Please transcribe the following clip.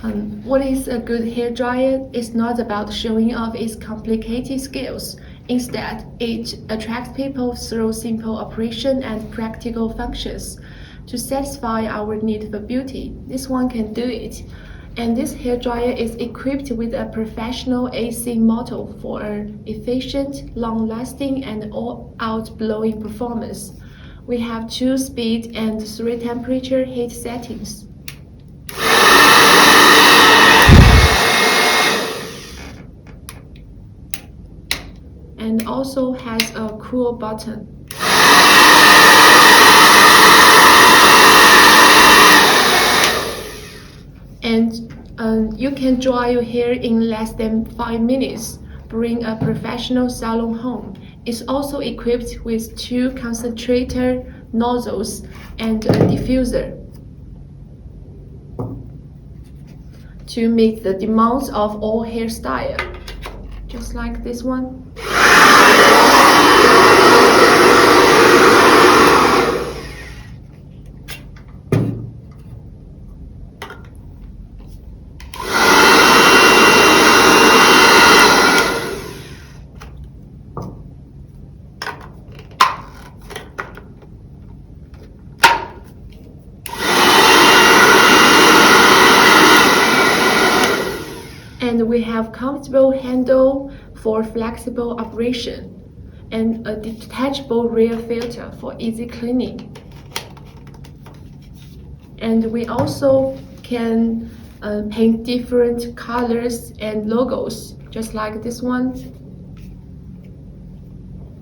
What is a good hair dryer? It's not about showing off its complicated skills. Instead, it attracts people through simple operation and practical functions to satisfy our need for beauty. This one can do it. And this hair dryer is equipped with a professional AC motor for an efficient, long-lasting, and all-out blowing performance. We have 2 speed and 3 temperature heat settings. And also has a cool button. And you can dry your hair in less than 5 minutes. Bring a professional salon home. It's also equipped with 2 concentrator nozzles and a diffuser to meet the demands of all hairstyles, just like this one. And we have comfortable handle for flexible operation and a detachable rear filter for easy cleaning. And we also can paint different colors and logos, just like this one.